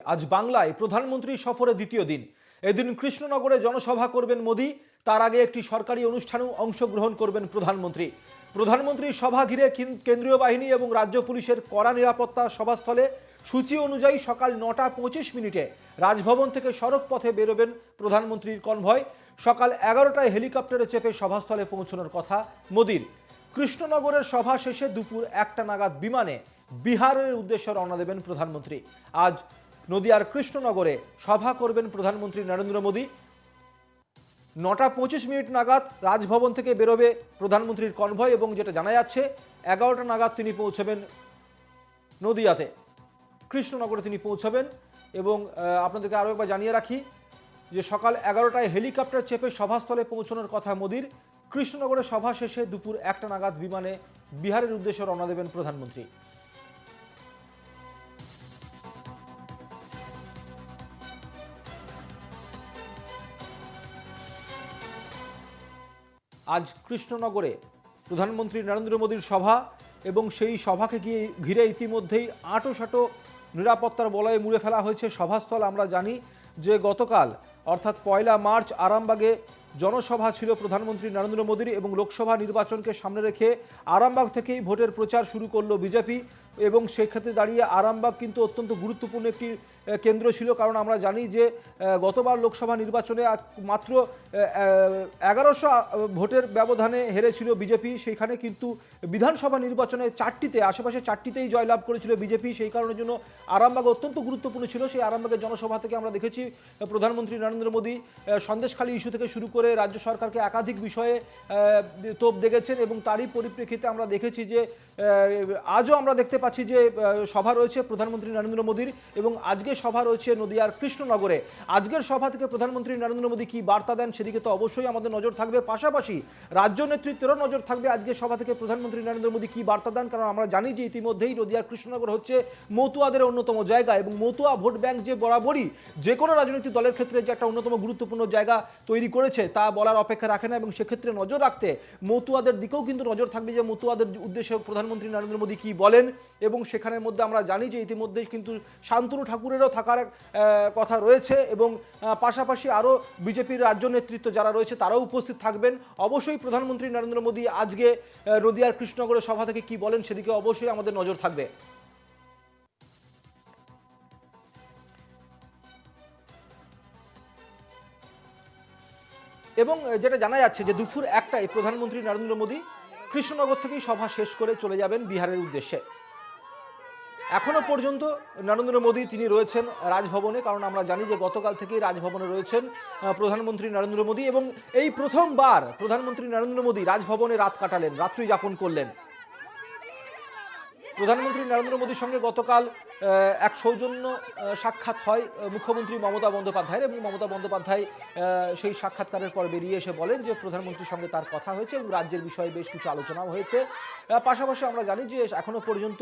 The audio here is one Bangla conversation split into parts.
আজ বাংলায় প্রধানমন্ত্রী সফরে দ্বিতীয় দিন। এদিন কৃষ্ণনগরে জনসভা করবেন মোদি। তার আগে একটি সরকারি অনুষ্ঠানেও অংশগ্রহণ করবেন প্রধানমন্ত্রী। প্রধানমন্ত্রীর সভা ঘিরে কেন্দ্রীয় বাহিনী এবং রাজ্য পুলিশের কড়া নিরাপত্তা সভাস্থলে। সূচি অনুযায়ী সকাল 9টা 25 রাজভবন থেকে সড়ক পথে বেরোবেন প্রধানমন্ত্রীর কনভয়। সকাল 11টায় হেলিকপ্টারে চেপে সভাস্থলে পৌঁছানোর কথা মোদির। কৃষ্ণনগরের সভা শেষে দুপুর 1টা নাগাদ বিমানে বিহারের উদ্দেশ্যে রওনা দেবেন প্রধানমন্ত্রী। আজ নদিয়ার কৃষ্ণনগরে সভা করবেন প্রধানমন্ত্রী নরেন্দ্র মোদী। 9টা 25 নাগাদ রাজভবন থেকে বেরোবে প্রধানমন্ত্রীর কনভয় এবং যেটা জানা যাচ্ছে 11টা নাগাদ তিনি পৌঁছবেন নদিয়াতে। কৃষ্ণনগরে তিনি পৌঁছবেন এবং আপনাদেরকে আরও একবার জানিয়ে রাখি যে সকাল 11টায় হেলিকপ্টার চেপে সভাস্থলে পৌঁছানোর কথা মোদির। কৃষ্ণনগরে সভা শেষে দুপুর 1টা নাগাদ বিমানে বিহারের উদ্দেশ্যে রওনা দেবেন প্রধানমন্ত্রী। আজ কৃষ্ণনগরে প্রধানমন্ত্রী নরেন্দ্র মোদীর সভা এবং সেই সভাকে ঘিরে ইতিমধ্যেই আঁটোসাঁটো নিরাপত্তার বলয়ে মুড়ে ফেলা হয়েছে সভাস্থল। আমরা জানি যে গতকাল অর্থাৎ 1 মার্চ আরামবাগে জনসভা ছিল প্রধানমন্ত্রী নরেন্দ্র মোদীর এবং লোকসভা নির্বাচনকে সামনে রেখে আরামবাগ থেকেই ভোটের প্রচার শুরু করলো বিজেপি এবং সেক্ষেত্রে দাঁড়িয়ে আরামবাগ কিন্তু অত্যন্ত গুরুত্বপূর্ণ একটি কেন্দ্র ছিল। কারণ আমরা জানি যে গতবার লোকসভা নির্বাচনে মাত্র 1100 ভোটের ব্যবধানে হেরেছিল বিজেপি। সেইখানে কিন্তু বিধানসভা নির্বাচনে আশেপাশে চারটিতেই জয়লাভ করেছিল বিজেপি। সেই কারণের জন্য আরামবাগ অত্যন্ত গুরুত্বপূর্ণ ছিল। সেই আরামবাগের জনসভা থেকে আমরা দেখেছি প্রধানমন্ত্রী নরেন্দ্র মোদী সন্দেশখালী ইস্যু থেকে শুরু করে রাজ্য সরকারকে একাধিক বিষয়ে তোপ দেখেছেন এবং তারই পরিপ্রেক্ষিতে আমরা দেখেছি যে আজও আমরা দেখতে পাচ্ছি যে সভা রয়েছে প্রধানমন্ত্রী নরেন্দ্র মোদীর এবং আজকে সভা রয়েছে নদিয়ার কৃষ্ণনগরে। আজকের সভা থেকে প্রধানমন্ত্রী নরেন্দ্র মোদী কি বার্তা দেন সেদিকে তো অবশ্যই আমাদের নজর থাকবে, পাশাপাশি রাজ্য নেতৃত্বেরও নজর থাকবে আজকের সভা থেকে প্রধানমন্ত্রী নরেন্দ্র মোদী কি বার্তা দেন। কারণ আমরা জানি যে ইতিমধ্যেই নদিয়ার কৃষ্ণনগর হচ্ছে মতুয়াদের অন্যতম জায়গা এবং মতুয়া ভোট ব্যাংক যে বরাবরই যে কোনো রাজনৈতিক দলের ক্ষেত্রে যে একটা অন্যতম গুরুত্বপূর্ণ জায়গা তৈরি করেছে তা বলার অপেক্ষা রাখে না এবং সেক্ষেত্রে নজর রাখতে মতুয়াদের দিকেও কিন্তু নজর থাকবে যে মতুয়াদের উদ্দেশ্যে প্রধানমন্ত্রী নরেন্দ্র মোদী কি বলেন। এবং সেখানের মধ্যে আমরা জানি যে ইতিমধ্যেই কিন্তু শান্তনু ঠাকুরেরও থাকার কথা রয়েছে এবং পাশাপাশি আরও বিজেপির রাজ্য নেতৃত্ব যারা রয়েছে তারাও উপস্থিত থাকবেন। অবশ্যই প্রধানমন্ত্রী নরেন্দ্র মোদী আজকে নদিয়ার কৃষ্ণনগরের সভা থেকে কি বলেন সেদিকে অবশ্যই আমাদের নজর থাকবে। এবং যেটা জানা যাচ্ছে যে দুপুর 1টায় প্রধানমন্ত্রী নরেন্দ্র মোদী কৃষ্ণনগর থেকেই সভা শেষ করে চলে যাবেন বিহারের উদ্দেশ্যে। এখনো পর্যন্ত নরেন্দ্র মোদী তিনি রয়েছেন রাজভবনে, কারণ আমরা জানি যে গতকাল থেকেই রাজভবনে রয়েছেন প্রধানমন্ত্রী নরেন্দ্র মোদী এবং এই প্রথমবার প্রধানমন্ত্রী নরেন্দ্র মোদী রাজভবনে রাত কাটালেন, রাত্রি যাপন করলেন। প্রধানমন্ত্রী নরেন্দ্র মোদীর সঙ্গে গতকাল এক সৌজন্য সাক্ষাৎ হয় মুখ্যমন্ত্রী মমতা বন্দ্যোপাধ্যায়ের এবং মমতা বন্দ্যোপাধ্যায় সেই সাক্ষাৎকারের পর বেরিয়ে এসে বলেন যে প্রধানমন্ত্রীর সঙ্গে তার কথা হয়েছে এবং রাজ্যের বিষয়ে বেশ কিছু আলোচনাও হয়েছে। পাশাপাশি আমরা জানি যে এখনো পর্যন্ত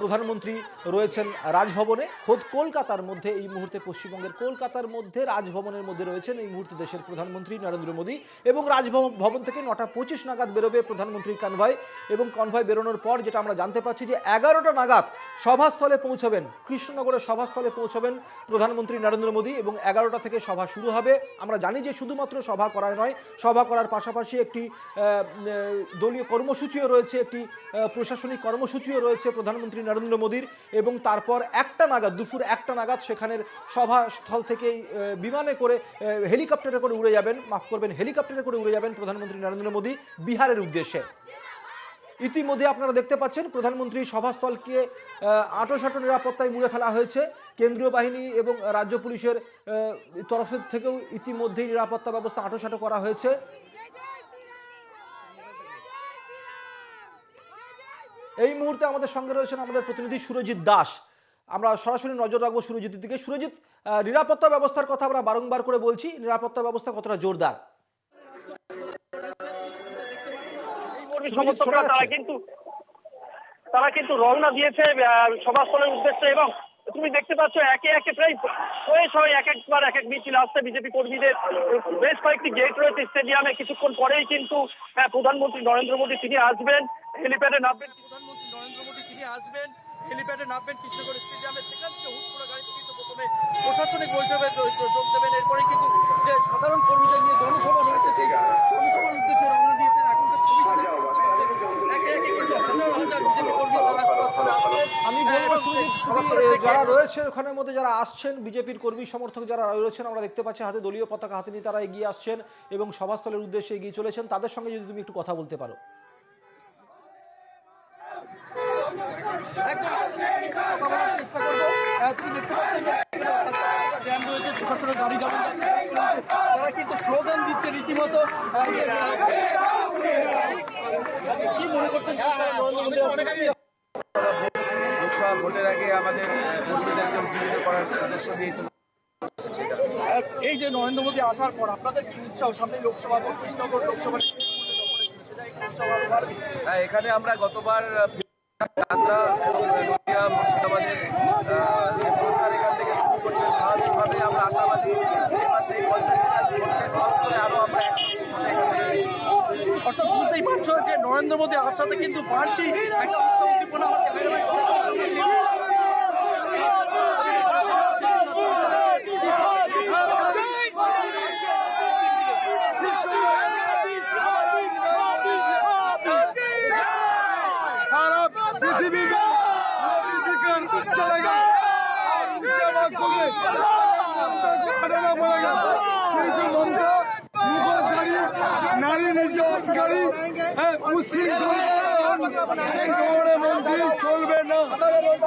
প্রধানমন্ত্রী রয়েছেন রাজভবনে। খোদ কলকাতার মধ্যে এই মুহূর্তে পশ্চিমবঙ্গের কলকাতার মধ্যে রাজভবনের মধ্যে রয়েছেন এই মুহূর্তে দেশের প্রধানমন্ত্রী নরেন্দ্র মোদী এবং রাজভবন থেকে 9টা 25 নাগাদ বেরোবে প্রধানমন্ত্রীর কনভয় এবং কনভয় বেরোনোর পর যেটা আমরা জানতে পারছি যে 11টা নাগাদ সভাস্থলে পৌঁছবেন, কৃষ্ণনগরের সভাস্থলে পৌঁছবেন প্রধানমন্ত্রী নরেন্দ্র মোদী এবং 11টা থেকে সভা শুরু হবে। আমরা জানি যে শুধুমাত্র সভা করা নয়, সভা করার পাশাপাশি একটি দলীয় কর্মসূচিও রয়েছে, একটি প্রশাসনিক কর্মসূচিও রয়েছে প্রধানমন্ত্রী নরেন্দ্র মোদীর এবং তারপর 1টা নাগাদ দুপুর 1টা নাগাদ সেখানের সভাস্থল থেকেই বিমানে করে হেলিকপ্টারে করে উড়ে যাবেন প্রধানমন্ত্রী নরেন্দ্র মোদী বিহারের উদ্দেশ্যে। ইতিমধ্যে আপনারা দেখতে পাচ্ছেন প্রধানমন্ত্রী সভাস্থলকে আঁটোসাঁটো নিরাপত্তায় মুড়ে ফেলা হয়েছে। কেন্দ্রীয় বাহিনী এবং রাজ্য পুলিশের তরফ থেকেও ইতিমধ্যেই নিরাপত্তা ব্যবস্থা আঁটোসাঁটো করা হয়েছে। এই মুহূর্তে আমাদের সঙ্গে রয়েছেন আমাদের প্রতিনিধি সুরজিৎ দাস। আমরা সরাসরি নজর রাখবো সুরজিতের দিকে। সুরজিৎ, নিরাপত্তা ব্যবস্থার কথা আমরা বারংবার করে বলছি, নিরাপত্তা ব্যবস্থা কতটা জোরদার? তারা কিন্তু রওনা দিয়েছে সভাস্থলের উদ্দেশ্যে এবং তুমি দেখতে পাচ্ছ একে একে প্রায় সবাই এক একবার এক এক মিছিল আসছে বিজেপি কর্মীদের। বেশ কয়েকটি গেট রয়েছে স্টেডিয়ামে। কিছুক্ষণ পরেই কিন্তু প্রধানমন্ত্রী নরেন্দ্র মোদী তিনি আসবেন, হেলিপ্যাডে নামবেন কৃষ্ণনগর স্টেডিয়ামে। সেখান থেকে হুট করে গাড়িতে কিন্তু প্রথমে প্রশাসনিক বৈঠকে যোগ দেবেন। এরপরে কিন্তু যে সাধারণ কর্মীদের নিয়ে জনসভা রয়েছে, সেই জনসভার উদ্দেশ্যে রওনা দিয়েছেন। এখনকার ছবি একে একে কিন্তু হাজার হাজার বিজেপি কর্মী তারা সভাস্থলে আসছেন। আমি বলবো সুরজিৎ, যারা রয়েছে ওখানের মধ্যে যারা আসছেন বিজেপির কর্মী সমর্থক যারা রয়েছেন, আমরা দেখতে পাচ্ছি হাতে দলীয় পতাকা হাতে নিয়ে তারা এগিয়ে আসছেন এবং সভাস্থলের উদ্দেশ্যে এগিয়ে চলেছেন। তাদের সঙ্গে যদি তুমি একটু কথা বলতে পারো। একদম কথা বলার চেষ্টা করবো। তুমি দেখতে পাচ্ছেন জ্যাম রয়েছে, ছোট ছোট গাড়ি যেমন যাচ্ছে তারা কিন্তু স্লোগান দিচ্ছে রীতিমতো। কি মনে করছেন লোকসভা ভোটের আগে আমাদের কর্মীদেরকে উজ্জীবিত করার উদ্দেশ্য নিয়ে এই যে নরেন্দ্র মোদী আসার পর আপনাদের কি উৎসাহ? সামনে লোকসভা ভোট, কৃষ্ণনগর লোকসভা এখানে আমরা গতবার যাত্রা এবং নদিয়া মুর্শিদাবাদের প্রচার এখান থেকে শুরু করছি। স্বাভাবিকভাবে আমরা আশাবাদী এবার সেই 50,000 ভোটকে ক্রস করে আরো আমরা অর্থাৎ বুঝতেই পারছো যে নরেন্দ্র মোদী আসাতে কিন্তু বাড়তি একটা উৎসাহ উদ্দীপনা নারী নির্যাতনকারী চলবে না।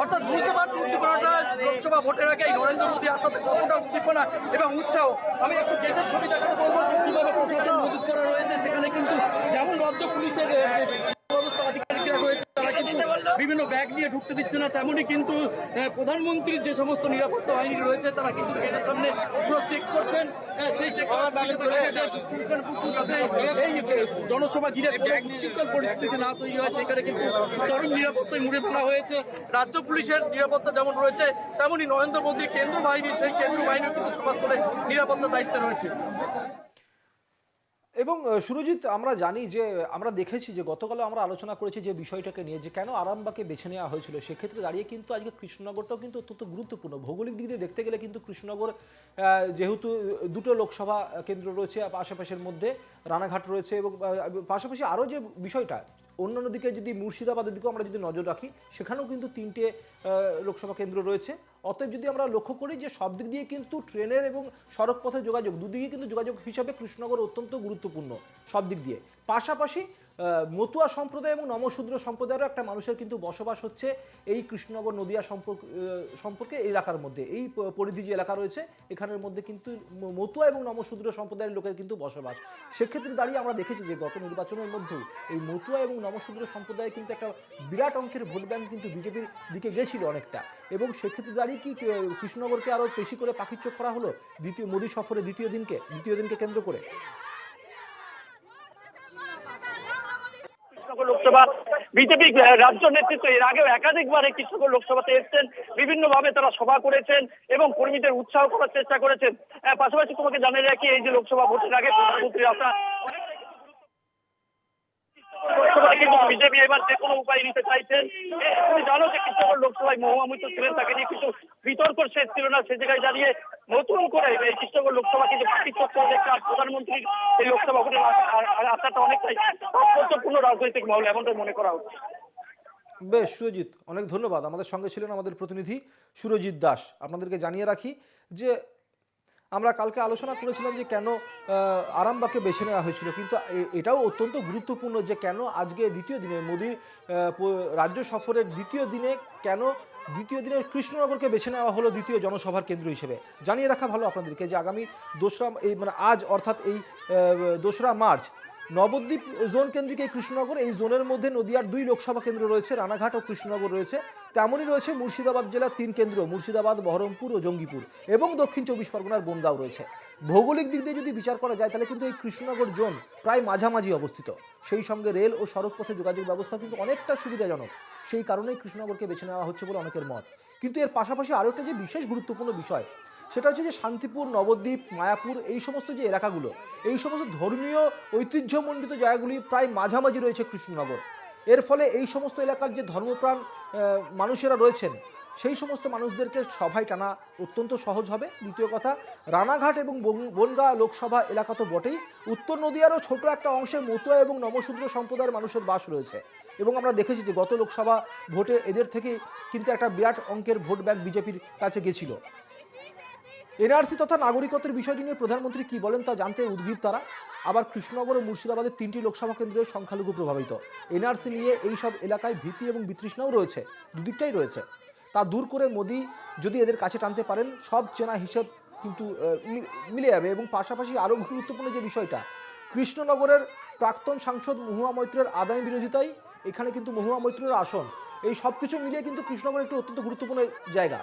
অর্থাৎ বুঝতে পারছি উদ্দীপনাটা লোকসভা ভোটের আগে নরেন্দ্র মোদী আসাতে কতটা উদ্দীপনা এবং উৎসাহ। আমি একটু গেটের ছবি দেখাতে বলবো, কিভাবে প্রশাসন মজুত করা রয়েছে। সেখানে কিন্তু যেমন রাজ্য পুলিশের আধিকারিকরা রয়েছে তারা কিন্তু বিভিন্ন ব্যাগ নিয়ে ঢুকতে দিচ্ছে না, তেমনই কিন্তু প্রধানমন্ত্রীর যে সমস্ত নিরাপত্তা বাহিনী রয়েছে তারা কিন্তু গেটের সামনে পুরো চেক করছেন। সেই চেক করার দাবিতে জনসভা ঘিরে বিশৃঙ্খল পরিস্থিতি না তৈরি হয়, সেখানে কিন্তু চরম নিরাপত্তায় মুড়ে ফেলা হয়েছে। রাজ্য পুলিশের নিরাপত্তা যেমন রয়েছে তেমনই নরেন্দ্র মোদীর কেন্দ্র বাহিনী, সেই কেন্দ্র বাহিনীও কিন্তু সভাস্থলে নিরাপত্তার দায়িত্বে রয়েছে। এবং সুরজিৎ, আমরা জানি যে আমরা দেখেছি যে গতকাল আমরা আলোচনা করেছি যে বিষয়টাকে নিয়ে যে কেন আরামবাগকে বেছে নেওয়া হয়েছিল। সেক্ষেত্রে দাঁড়িয়ে কিন্তু আজকে কৃষ্ণনগরটাও কিন্তু অত্যন্ত গুরুত্বপূর্ণ। ভৌগোলিক দিক দিয়ে দেখতে গেলে কিন্তু কৃষ্ণনগর যেহেতু দুটো লোকসভা কেন্দ্র রয়েছে, আশেপাশের মধ্যে রানাঘাট রয়েছে এবং পাশাপাশি আরও যে বিষয়টা অন্যান্য দিকে যদি মুর্শিদাবাদের দিকেও আমরা যদি নজর রাখি, সেখানেও কিন্তু 3টে লোকসভা কেন্দ্র রয়েছে। অতএব যদি আমরা লক্ষ্য করি যে সব দিক দিয়ে কিন্তু ট্রেনের এবং সড়ক পথে যোগাযোগ দুদিকে কিন্তু যোগাযোগ হিসাবে কৃষ্ণনগর অত্যন্ত গুরুত্বপূর্ণ সব দিক দিয়ে। পাশাপাশি মতুয়া সম্প্রদায় এবং নমশূদ্র সম্প্রদায়েরও একটা মানুষের কিন্তু বসবাস হচ্ছে এই কৃষ্ণনগর নদিয়া সম্পর্কে এলাকার মধ্যে। এই পরিধি যে এলাকা রয়েছে এখানের মধ্যে কিন্তু মতুয়া এবং নমশূদ্র সম্প্রদায়ের লোকের কিন্তু বসবাস। সেক্ষেত্রে দাঁড়িয়ে আমরা দেখেছি যে গত নির্বাচনের মধ্যেও এই মতুয়া এবং নমশূদ্র সম্প্রদায় কিন্তু একটা বিরাট অঙ্কের ভোট ব্যাংক কিন্তু বিজেপির দিকে গেছিল অনেকটা। এবং সেক্ষেত্রে দাঁড়িয়ে কি কৃষ্ণনগরকে আরও বেশি করে পাখির চোখ করা হলো মোদী সফরে দ্বিতীয় দিনকে কেন্দ্র করে? লোকসভা বিজেপি রাজ্য নেতৃত্ব এর আগেও একাধিকবার এই কৃষ্ণনগর লোকসভাতে এসেছেন, বিভিন্ন ভাবে তারা সভা করেছেন এবং কর্মীদের উৎসাহ করার চেষ্টা করেছেন। পাশাপাশি তোমাকে জানিয়ে রাখি, এই যে লোকসভা ভোটের আগে প্রধানমন্ত্রী আসা লোকসভায় কিন্তু বিজেপি এবার যে কোনো উপায় নিতে চাইছেন। তুমি জানো যে কৃষ্ণনগর লোকসভায় মহুয়া মৈত্র ছিলেন, তাকে নিয়ে কিছু বিতর্ক শেষ ছিল না। সে জায়গায় দাঁড়িয়ে নতুন করে এই কৃষ্ণনগর লোকসভা কিন্তু পাখির চক্কর দেখছে। আর প্রধানমন্ত্রীর এই লোকসভা ভোটের আশাটা অনেকটাই তাৎপর্যপূর্ণ রাজনৈতিক মহল, এমনটাই মনে করা হচ্ছে। বেশ সুরজিৎ, অনেক ধন্যবাদ। আমাদের সঙ্গে ছিলেন আমাদের প্রতিনিধি সুরজিৎ দাস। আপনাদেরকে জানিয়ে রাখি যে আমরা কালকে আলোচনা করেছিলাম যে কেন আরামবাগকে বেছে নেওয়া হয়েছিল, কিন্তু এটাও অত্যন্ত গুরুত্বপূর্ণ যে কেন আজকে দ্বিতীয় দিনে মোদীর রাজ্য সফরের দ্বিতীয় দিনে কৃষ্ণনগরকে বেছে নেওয়া হলো দ্বিতীয় জনসভার কেন্দ্র হিসেবে। জানিয়ে রাখা ভালো আপনাদেরকে যে আগামী আজ অর্থাৎ এই 2রা মার্চ নবদ্বীপ জোন কেন্দ্রিক এই কৃষ্ণনগর, এই জোনের মধ্যে নদিয়ার 2 লোকসভা কেন্দ্র রয়েছে, রানাঘাট ও কৃষ্ণনগর রয়েছে। তেমনই রয়েছে মুর্শিদাবাদ জেলার 3 কেন্দ্র, মুর্শিদাবাদ, বহরমপুর ও জঙ্গিপুর, এবং দক্ষিণ 24 পরগনার বনগাঁও রয়েছে। ভৌগোলিক দিক দিয়ে যদি বিচার করা যায় তাহলে কিন্তু এই কৃষ্ণনগর জোন প্রায় মাঝামাঝি অবস্থিত। সেই সঙ্গে রেল ও সড়ক পথে যোগাযোগ ব্যবস্থা কিন্তু অনেকটা সুবিধাজনক। সেই কারণেই কৃষ্ণনগরকে বেছে নেওয়া হচ্ছে বলে অনেকের মত। কিন্তু এর পাশাপাশি আরও একটা যে বিশেষ গুরুত্বপূর্ণ বিষয়, সেটা হচ্ছে যে শান্তিপুর, নবদ্বীপ, মায়াপুর, এই সমস্ত যে এলাকাগুলো, এই সমস্ত ধর্মীয় ঐতিহ্যমণ্ডিত জায়গাগুলি প্রায় মাঝামাঝি রয়েছে কৃষ্ণনগর। এর ফলে এই সমস্ত এলাকার যে ধর্মপ্রাণ মানুষেরা রয়েছেন সেই সমস্ত মানুষদেরকে সভায় টানা অত্যন্ত সহজ হবে। দ্বিতীয় কথা, রানাঘাট এবং বনগাঁ লোকসভা এলাকা তো বটেই, উত্তর নদিয়ারও ছোট একটা অংশে মতুয়া এবং নমশূদ্র সম্প্রদায়ের মানুষের বাস রয়েছে এবং আমরা দেখেছি যে গত লোকসভা ভোটে এদের থেকে কিন্তু একটা বিরাট অঙ্কের ভোট ব্যাংক বিজেপির কাছে গেছিল। এনআরসি তথা নাগরিকত্বের বিষয়টি নিয়ে প্রধানমন্ত্রী কি বলেন তা জানতে উদ্গ্রীব তারা। আবার কৃষ্ণনগর ও মুর্শিদাবাদের 3টি লোকসভা কেন্দ্রের সংখ্যালঘু প্রভাবিত। এনআরসি নিয়ে এই সব এলাকায় ভীতি এবং বিতৃষ্ণাও রয়েছে, দুদিকটাই রয়েছে। তা দূর করে মোদি যদি এদের কাছে টানতে পারেন, সব চেনা হিসেব কিন্তু মিলে যাবে। এবং পাশাপাশি আরও গুরুত্বপূর্ণ যে বিষয়টা, কৃষ্ণনগরের প্রাক্তন সাংসদ মহুয়া মৈত্রের আদায় বিরোধিতায় এখানে কিন্তু মহুয়া মৈত্রের আসন, এই সব কিছু মিলিয়ে কিন্তু কৃষ্ণনগর একটি অত্যন্ত গুরুত্বপূর্ণ জায়গা।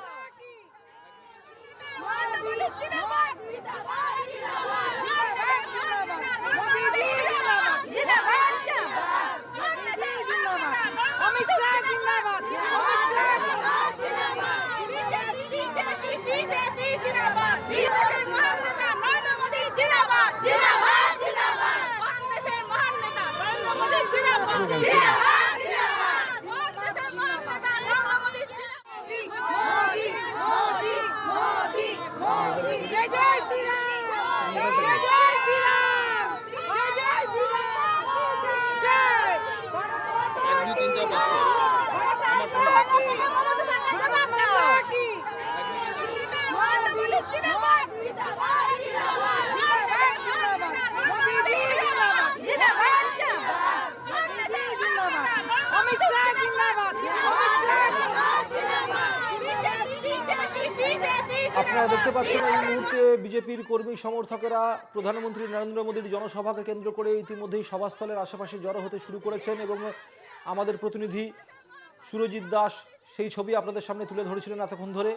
আপনারা দেখতে পাচ্ছেন এই মুহূর্তে বিজেপির কর্মী সমর্থকেরা প্রধানমন্ত্রী নরেন্দ্র মোদীর জনসভাকে কেন্দ্র করে ইতিমধ্যেই সভাস্থলের আশেপাশে জড়ো হতে শুরু করেছেন এবং আমাদের প্রতিনিধি সুরজিৎ দাস সেই ছবি আপনাদের সামনে তুলে ধরেছিলেন এতক্ষণ ধরে।